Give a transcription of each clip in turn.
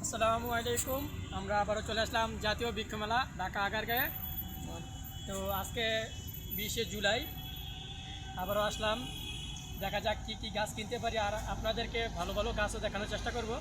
আসসালামু আলাইকুম। আমরা আবারও চলে আসলাম জাতীয় বৃক্ষ মেলা ঢাকা আগারগাঁয়ে। তো আজকে 20শে জুলাই আবারও আসলাম। দেখা যাক কী কী গাছ কিনতে পারি, আর আপনাদেরকে ভালো ভালো গাছও দেখানোর চেষ্টা করব।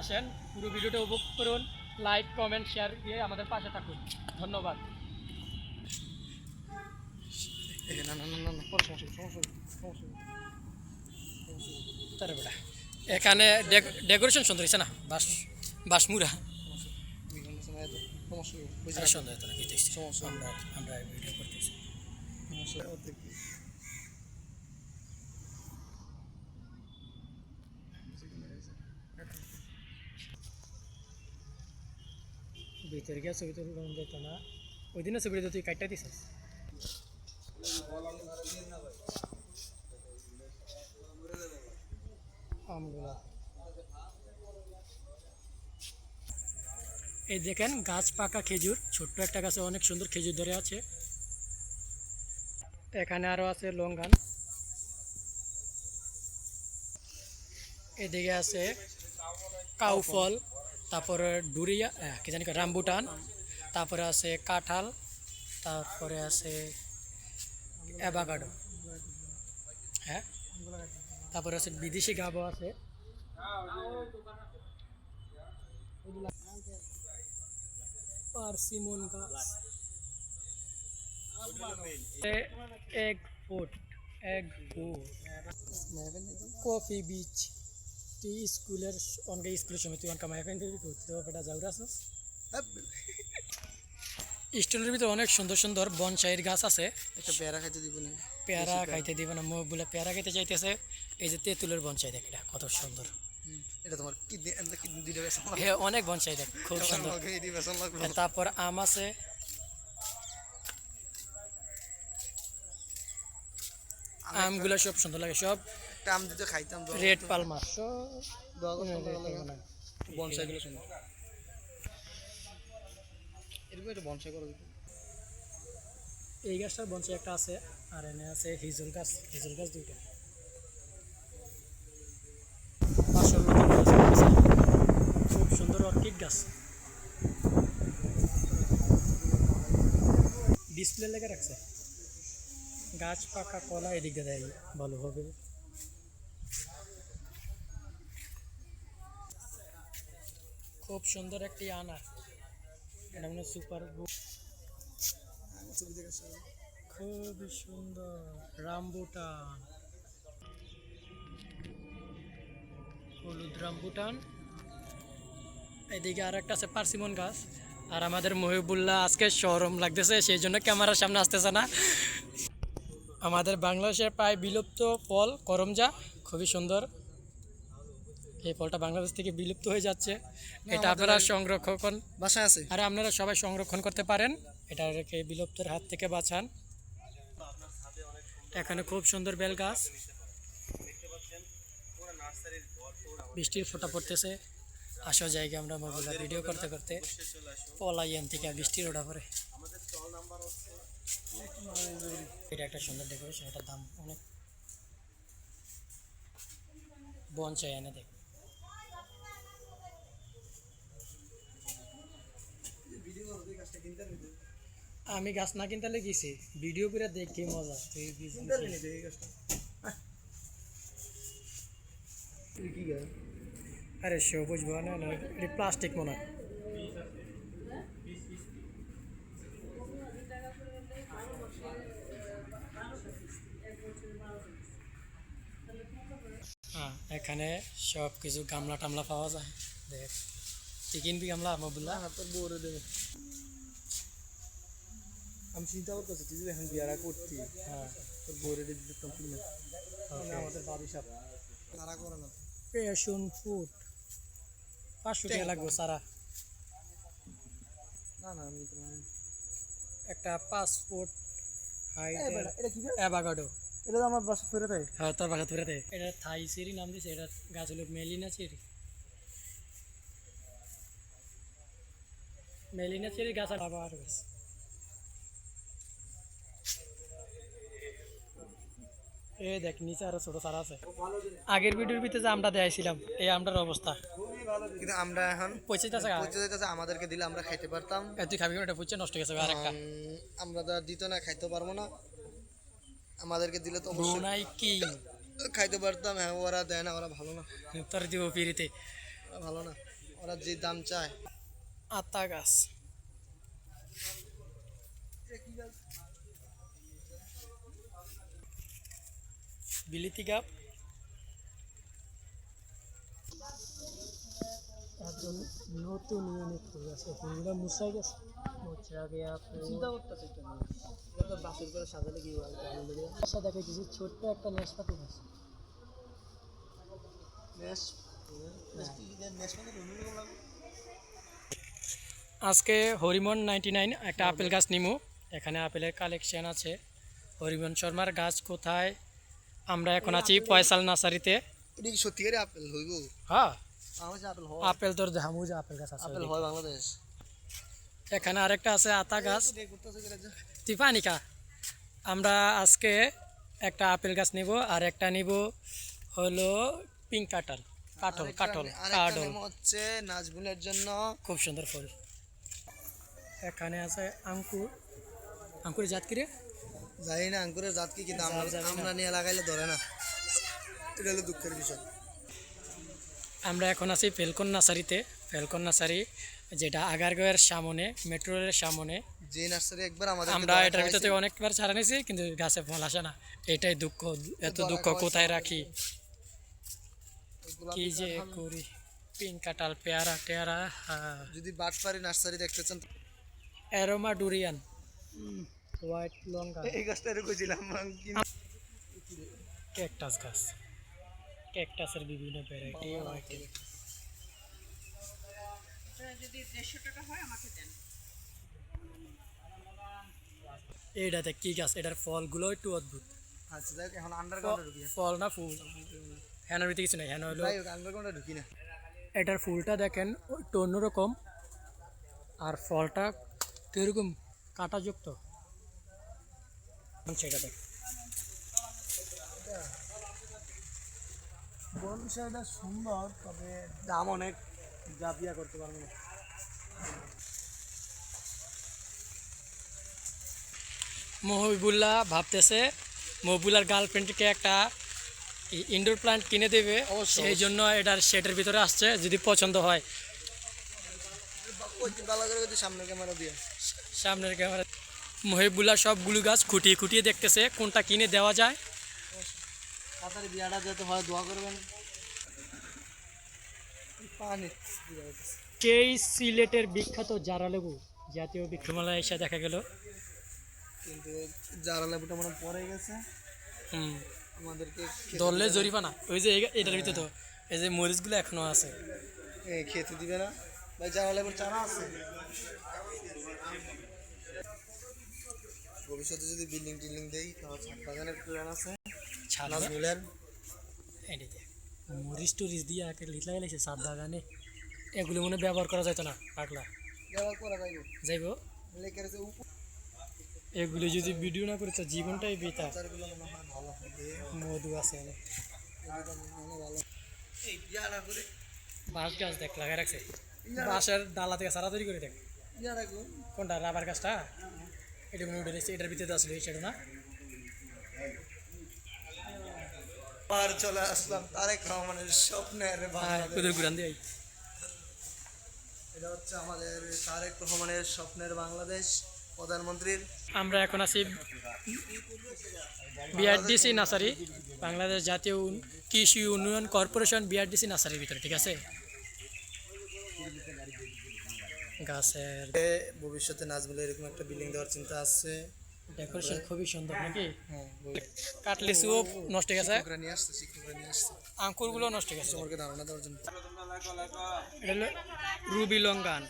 আসেন, পুরো ভিডিওটা উপভোগ করুন, লাইক কমেন্ট শেয়ার দিয়ে আমাদের পাশে থাকুন। ধন্যবাদ। তারে বেটা এখানে ডেকোরেশন সুন্দর হয়েছে না, বাসমুরা সুন্দর হতো না, আমরা ভিডিও করতেছি। ভিতরে গিয়ে ছবি তুলতে যেত না, ওই দিনে ছবিটা তুই কাটটা দিছিস। আমগুলা এই দেখেন, গাছ পাকা খেজুর, ছোট্ট একটা গাছে অনেক সুন্দর খেজুর ধরে আছে। এখানে আরো আছে লঙ্গান, এদিকে আছে কাউফল, তারপরে ডুরিয়া কি জানি রামবুটান, তারপরে আছে কাঁঠাল, তারপরে আছে অ্যাভাকাডো, হ্যাঁ, তারপরে আছে বিদেশি গাবো আছে, পার্সিমন গাছ, এগ ফুড, কফি বিচ। তুই স্কুলের স্কুলের সময় তুই অনকা মাইফেন দিবি করতে বেটা যাওরা আছিস। স্টলের ভিতরে অনেক সুন্দর সুন্দর বনসাইয়ের গাছ আছে। একটা পেয়ারা খাইতে দিব না? পেয়ারা খাইতে দিব না, মুখ বলে পেয়ারা খাইতে চাইতেছে। এই যে তেঁতুলের বনসাই দেখ, এটা কত সুন্দর। এটা তোমার কিডনি দুইটা বেসন হ্যাঁ, অনেক বনসাই দেখ, খুব সুন্দর। তারপর আম আছে, আমগুলো সব সুন্দর লাগে, সব আম দিতে খাইতাম রেড পালমার, বনসাইগুলো সুন্দর। এরকম একটা বনসাই করা যেত। এই গাছটার বনসাই একটা আছে, আর এনে আছে হিজল গাছ, হিজল গাছ দুইটা। খুব সুন্দর অর্কিড গাছ, ডিসপ্লে লেগে রাখছে। গাছ পাকা কলা এদিকে দেয়, ভালো হবে। খুব সুন্দর একটি আনার, এটা মানে সুপার বুক, খুবই সুন্দর। রামবুটান, হলুদ রামবুটান। এদিকে আর একটা আছে পার্সিমন গাছ। আর আমাদের মহিবুল্লাহ আজকে শরম লাগতেছে, সেই জন্য ক্যামেরার সামনে আসতেছে না। আমাদের বাংলাদেশের প্রায় বিলুপ্ত ফল করমজা, খুবই সুন্দর। এই ফলটা বাংলাদেশ থেকে বিলুপ্ত হয়ে যাচ্ছে, এটা আপনারা সংরক্ষণ বাসায় আছে। আরে আপনারা সবাই সংরক্ষণ করতে পারেন, এটাকে বিলুপ্তের হাত থেকে বাঁচান। এখানে খুব সুন্দর বেল গাছ, বৃষ্টির ফোঁটা পড়তেছে। আসা জায়গা আমরা মোবাইল ভিডিও করতে করতে পলাইয়ান থেকে বৃষ্টির ওটা পরে। এটা একটা সুন্দর ডেকোরেশন, এটার দাম অনেক। বনসাই এনে দেখ, আমি গাছ না কিনতে লেগেছি, ভিডিও করে দেখি মজা। আরে সবুজ না, প্লাস্টিক মনে হয়। হ্যাঁ, এখানে সব কিছু গামলা টামলা পাওয়া যায়। দেখ, তুই কিনবি গামলা? মবুল্লাহ তোর বউরে দেবে। আমি চিন্তা করতেছি তুই যদি এখন বিয়ারা করতি, হ্যাঁ, তোর বউরে দিতাম কিনে। আমাদের বাড়ি সাপ তারা করে না। পেশন ফুড 500 টাকা লাগবে সারা। না না, আমি তো একটা 5 ফুট হাইট এটা কি অ্যাভাকাডো। এটা তো আমার বাসা ফেরত হয়। হ্যাঁ, তোর বাসা ফেরাতে। এটা থাই চেরি নাম দিছে, এটা গাছ হলো মেলিনা চেরি। মেলিনা চেরি গাছ আবার গাছ। এই দেখ, নিচে আরো ছোট চারা আছে। আগের ভিডিওর ভিতরে যে আমরা দেখাইছিলাম, এই আমটার অবস্থা কিন্তু আমরা এখন পচে যাচ্ছে পচে যাইতেছে, আমাদেরকে দিলে আমরা খাইতে পারতাম। তুই খাবি কোন? এটা পচে নষ্ট হয়ে গেছে আরেকটা। আমরা তো আর দিত না, খাইতে পারবো না। আমাদেরকে দিলে তো অবশ্যই ব্রুনাই কিং খাইতে পারতাম। হ্যাঁ, ওরা দেয় না, ওরা ভালো না, তোর দিব পিড়িতে। ওরা ভালো না, ওরা যে দাম চায়। আতা গাছ, বিলিতি গাপ, একজন নতুন ইউনিট হয়ে গেছে, ফুলগুলো মুছাই গেছে, মুছা গিয়া চিন্তা করতেছে একটা জিনিস, এটা তো বাসের করে সাজালে কি হয়? আশা দেখাইতেছি ছোট্ট একটা নেশপাতি গাছ। আজকে হরিমন 99 একটা আপেল গাছ নিমু। এখানে আপেলের কালেকশন আছে। হরিমন শর্মার গাছ কোথায়? আমরা এখন আছি ফয়সাল নার্সারিতে। এটা কি সত্যিকারে আপেল হইব? হ্যাঁ, বাংলাদেশে আপেল হয়? আপেল তোর দেখামু যে আপেল গাছ আছে। আপেল হয় বাংলাদেশ? এখানে আরেকটা আছে আতা গাছ। করতেছে তুই পানি খা। আমরা আজকে একটা আপেল গাছ নিব আর একটা নিব হলো পিঙ্ক কাঁঠাল। কাঠল কাঠল কাঠল হচ্ছে নাজমুলের জন্য। খুব সুন্দর ফুল। এখানে আছে আঙ্কুর। আঙ্কুরের জাত কি রে? জানি না আঙ্কুরের জাত কি, কিন্তু আমরা নিয়ে লাগাইলে ধরে না। এটা হলো দুঃখের বিষয়। আমরা এখন আছি ফেলকন নার্সারিতে। ফেলকন নার্সারি যেটা আগারগাঁওয়ের সামনে, মেট্রো রেলের সামনে। যে নার্সারি একবার আমাদের আমরা এটার ভিতরে অনেকবার ছাড়া নিয়েছি, কিন্তু গাছে ফল আসে না। এটাই দুঃখ, এত দুঃখ কোথায় রাখি, কি যে করি। পিঙ্ক কাঁঠাল, পেয়ারা টেয়ারা। যদি বাটপারি নার্সারি দেখতে চান, অ্যারোমা ডুরিয়ান, হোয়াইট লঙ্কা, এই গাছটা রেখেছিলাম। ক্যাকটাস গাছ, ক্যাকটাসের বিভিন্ন ভ্যারাইটি। এইটাতে কি গাছ? এটার ফলগুলো একটু অদ্ভুত। আচ্ছা, দেখ এখন আন্ডারগ্রাউন্ডে ঢুকি। ফল না ফুল? হ্যানোর ভিতরে কিছু নেই, হ্যানো হলো। যাই হোক, আন্ডারগ্রাউন্ডে ঢুকি না। এটার ফুলটা দেখেন একটু অন্যরকম, আর ফলটা কিরকম কাঁটাযুক্ত সেটা দেখ। বন বিষয়টা সুন্দর, তবে দাম অনেক, যা বিয়া করতে পারবো না। মহিবুল্লাহ ভাবতেছে মহিবুল্লার গার্লফ্রেন্ডকে একটা ইনডোর প্লান্ট কিনে দেবে, সেই জন্য এটার শেডের ভিতরে আসছে। যদি পছন্দ হয়, ভালো করে যদি সামনে ক্যামেরা দিয়ে সামনের ক্যামেরা। মহিবুল্লাহ সবগুলো গাছ খুঁটিয়ে খুঁটিয়ে দেখতেছে কোনটা কিনে দেওয়া যায়। তাড়াতাড়ি বিয়াটা যেতে হয়, দোয়া করবেন। পানি সেই সিলেটের বিখ্যাত জারা লেবু জাতীয় বৃক্ষমেলায় এসে দেখা গেল। কিন্তু যারা লেবুটা মনে পড়ে গেছে, হুম, আমাদেরকে ধরলে জরিমানা। ওই যে এটার ভিতরে তো এই যে মরিচগুলো এখনো আছে। খেতে দিবে না ভাই। যারা লেবুর চারা আছে, ভবিষ্যতে যদি বিল্ডিং টিল্ডিং দেই, তাহলে ছাদ বাগানের প্ল্যান আছে। নাজমুলের মরিচ টরিচ দিয়ে একে লিট লাগাইছে সাত বাগানে। এগুলো মনে ব্যবহার করা যাইতো না, পাগলা ব্যবহার করা যাইব। যাইব। লেকের যে এগুলো যদি ভিডিও না করে তো জীবনটাই বেতা। উপচারগুলো মনে হয় ভালো হবে। মধু আছে অনেক। এগুলো মনে হয় ভালো। এই বিয়াটা করে বাঁশ গাছ দেখ লাগাই রাখছে, বাঁশের ডালা থেকে সারা তৈরি করে দেখ। বিয়াটা করে কোনটা? রাবার গাছটা। এটা মনে উঠে এটার ভিতরে আসলে সেটা না। আর চলে আসলাম তারেক রহমানের স্বপ্নের বাংলাদেশ। কুদুর গুরান দিয়ে এটা হচ্ছে আমাদের তারেক রহমানের স্বপ্নের বাংলাদেশ, প্রধানমন্ত্রীর। আমরা এখন আছি বিআরডিসি নার্সারি, বাংলাদেশ জাতীয় কৃষি উন্নয়ন কর্পোরেশন বিআরডিসি নার্সারির ভিতরে, ঠিক আছে। গাছের ভবিষ্যতে নাজমুল এরকম একটা বিল্ডিং দেওয়ার চিন্তা আছে। ডেকোরেশন খুবই সুন্দর নাকি? হ্যাঁ, কাটলিসুও নষ্ট হয়ে গেছে, শিক্ষকরা নিয়ে আসছে, শিক্ষকরা নিয়ে আসছে আঙ্কুরগুলো নষ্ট হয়ে গেছে। তোমাকে ধারণা দেওয়ার জন্য। এটা হলো রুবি লঙ্গান।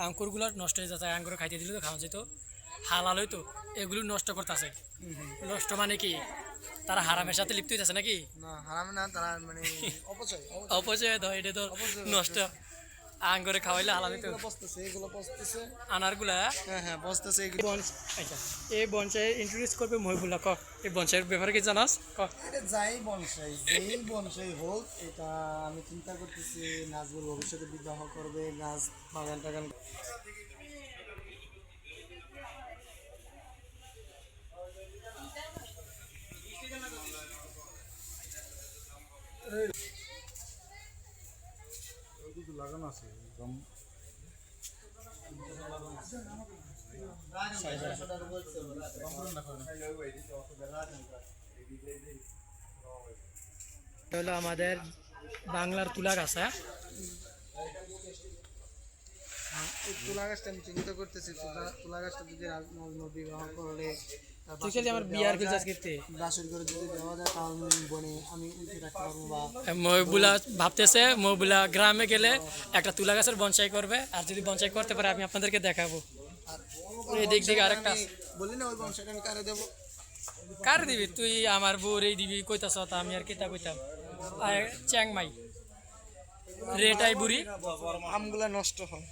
আঙ্কুরগুলো নষ্ট হয়ে যাচ্ছে, আঙ্কুর খাইতে দিলে তো খাওয়া যেত, হালাল হইতো। এগুলো নষ্ট করতেছে। নষ্ট মানে কি? তারা হারামের সাথে লিপ্ত হইতেছে নাকি? না, হারাম না, তারা মানে অপচয়। অপচয় তো, এটা তো নষ্ট। আঙ্গুরে খাওয়াইলে হালালি তো এগুলো বসতেছে আনারগুলা। হ্যাঁ হ্যাঁ বসতেছে এগুলো। আচ্ছা, এই বনসাই ইন্ট্রোডিউস করবে মহিবুল্লাহ। ক এই বনসাইয়ের ব্যাপারে কি জানাস? ক। এটা যেই বনসাই হোক, এটা আমি চিন্তা করতেছি নাজবুল ভবিষ্যতে বিবাহ করবে, গাছ বাগান টাগান। লাগানো আছে হলো আমাদের বাংলার তুলা গাছ। হ্যাঁ, এই তুলা গাছটা আমি চিন্তা করতেছি, তুলা গাছটা যদি বিবাহ করলে তুই খালি আমার বিয়ার ফিল চাষ করতে বাসর করে যদি দেওয়া যায় তাহলে বনে আমি উঠে রাখতে পারবো। বা মহিবুল্লাহ ভাবতেছে মহিবুল্লাহ গ্রামে গেলে একটা তুলা গাছের বনসাই করবে, আর যদি বনসাই করতে পারে আমি আপনাদেরকে দেখাবো। এই দিক দিকে আরেকটা বলি না, ওই বংশটা আমি কারে দেবো? কার দিবি তুই? আমার বউর এই দিবি কইতাছ, তা আমি আর কিতা কইতাম। চ্যাংমাই রেটাই বুড়ি আমগুলা নষ্ট হয়।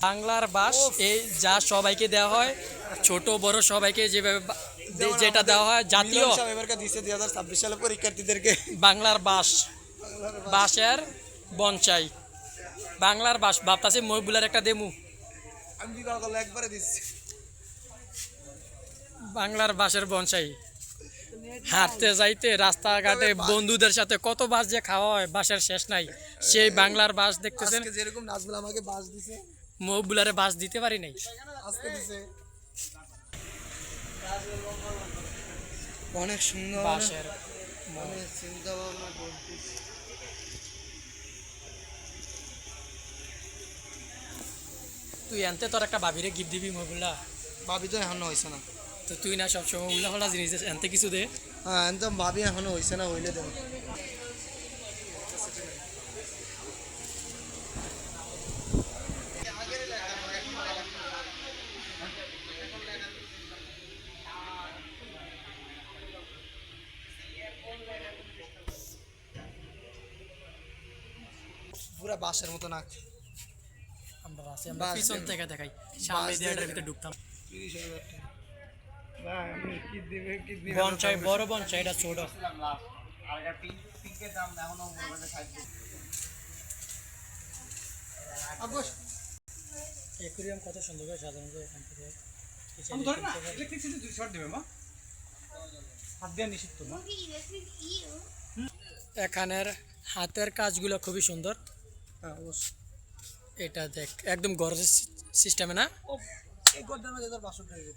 বাংলার বাস এই যা সবাইকে দেওয়া হয়, ছোট বড় সবাইকে যেভাবে যেটা দেওয়া হয় জাতীয় এবারকার দিচ্ছে 2026 সালে পরীক্ষার্থীদেরকে বাংলার বাস, বাঁশের বনসাই বাংলার বাস। ভাবতাছে মহিবুলার একটা দেমু আমি বিবাহ করলে একবারে দিচ্ছি বাংলার বাঁশের বনসাই। হাঁটতে যাইতে রাস্তাঘাটে বন্ধুদের সাথে কত বাস যে খাওয়া হয়, বাসের শেষ নাই। সেই বাংলার বাস দেখতেছেন, আজকে যেরকম নাজবুল আমাকে বাস দিছে, মহিবুলারে বাস দিতে পারি নাই। আজকে দিছে অনেক সুন্দর বাঁশের অনেক চিন্তা ভাবনা করতেছি। তুই আনতে তোর একটা ভাবিরে গিফট দিবি মহিবুল্লাহ। ভাবি তো এখনো হয়েছে না। তো তুই না সবসময় উল্লা হলা জিনিস আনতে কিছু দে। হ্যাঁ একদম ভাবি এখনো হয়েছে না, হইলে দেবো। পুরা বাসের মতো নাক। আমরা আছি, আমরা পিছন থেকে দেখাই, সামনে দিয়ে এটার ভিতরে ঢুকতাম। বনসাই বড় বনসাই, এটা ছোট। একুরিয়াম কত সুন্দর করে সাজানো যায় এখান থেকে। এখানের হাতের কাজগুলো খুবই সুন্দর। হ্যাঁ অবশ্যই। এটা দেখ একদম গরজের সিস্টেমে না, এই গোড্ডার মধ্যে তোর 62 হবে।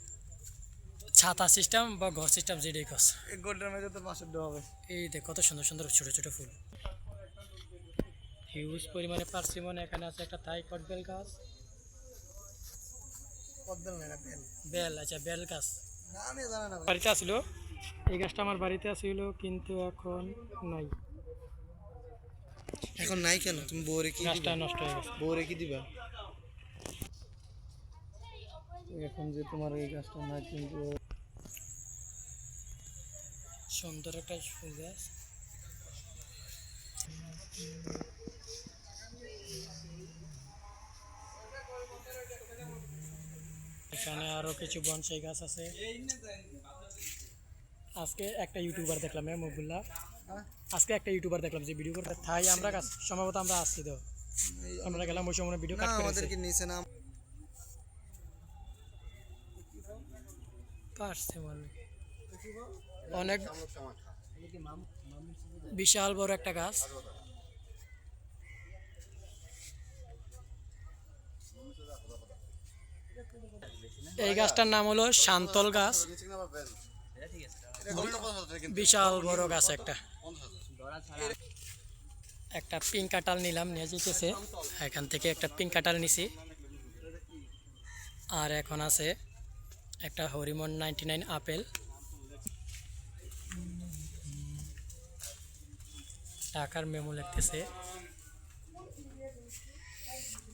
ছাতা সিস্টেম বা ঘর সিস্টেম যেটাই কস। এই গোড্ডার মধ্যে তোর 62 হবে। এই দেখ কত সুন্দর সুন্দর ছোট ছোট ফুল, হিউজ পরিমাণে পার্সিমন। এখানে আছে একটা থাই কটবেল গাছ। কদবেল না, বেল। বেল, আচ্ছা বেল গাছ। না আমি জানা না ভাই। বাড়িতে আসিল এই গাছটা, আমার বাড়িতে আসিল কিন্তু এখন নাই। এখন নাই কেন? তুমি বউরে কি গাছটা দিবা? নষ্ট হয়ে গেছে। বউরে কি দিবা? এখন যে তোমার এই গাছটা নাই, কিন্তু সুন্দর একটা ফুল গাছ। এখানে আরো কিছু বনসাই গাছ আছে। আজকে একটা ইউটিউবার দেখলাম, মহিবুল্লাহ, আজকে একটা ইউটিউবার দেখলাম যে ভিডিও করে থাই আমরা গাছ, সম্ভবত আমরা আসছি তো, আমরা গেলাম ওই সময় ভিডিও না কাট করেছে। আমাদেরকে নিচে না। পার্সিমন অনেক বিশাল বড় একটা গাছ। এই গাছটার নাম হলো শান্তল গাছ। বিশাল বড় গাছ একটা। একটা পিঙ্ক কাঁঠাল নিলাম, নিয়ে যেতেছে এখান থেকে একটা পিঙ্ক কাঁঠাল নিছি। আর এখন আছে একটা হরিমন 99 আপেল। টাকার মেমো লিখতেছে,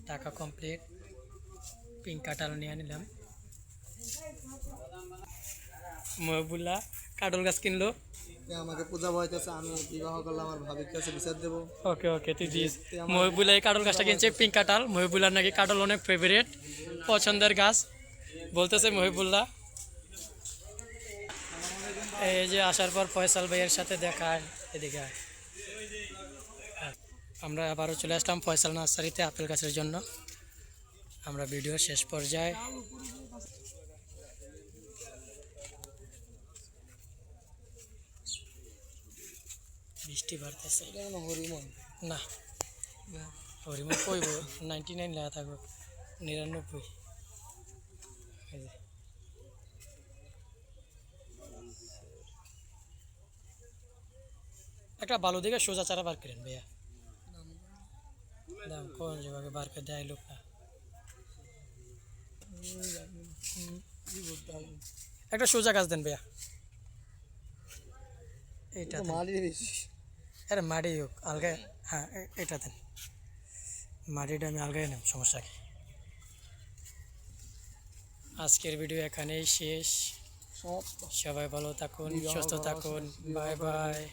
টাকা কমপ্লিট। পিঙ্ক কাঁঠাল নিয়ে নিলাম। মহিবুল্লাহ কাঁঠাল গাছ কিনলো। আজকে আমাকে পূজা বইতেছে, আমি বিবাহ করলে আমার ভাবির কাছে বিচার দেবো। ওকে ওকে তুই দিস। মহিবুল্লাহ এই কাটল গাছটা কিনছে, পিঙ্ক কাঁঠাল। মহিবুল্লাহ নাকি কাটল অনেক ফেভারিট, পছন্দের গাছ বলতেছে মহিবুল্লাহ। এই যে আসার পর ফয়সাল ভাইয়ের সাথে দেখা হয়, এদিকে আয়। আমরা আবারও চলে আসলাম ফয়সাল নার্সারিতে আপেল গাছের জন্য। আমরা ভিডিও শেষ পর্যায়ে। বৃষ্টি বাড়তেছে এটা মনে হয় হরিমন। না, হরিমন কইব 99 লেখা থাকবো, 99। এই যে একটা ভালো দিকে সোজা চারা বার করেন ভাইয়া, দাম কোন যেভাবে বার করে দেয় লোকটা। কি বলতে হবে? একটা সোজা গাছ দেন ভাইয়া, এইটা তো দেন। মাটির বেশি। আরে মাটি হোক আলগায়, হ্যাঁ এটা দেন, মাটিটা আমি আলগায় নেব, সমস্যা কি। আজকের ভিডিও এখানেই শেষ। সব সবাই ভালো থাকুন, বিবাহ সুস্থ করা থাকুন, শেষ, বিবাহ বাই করা বাই।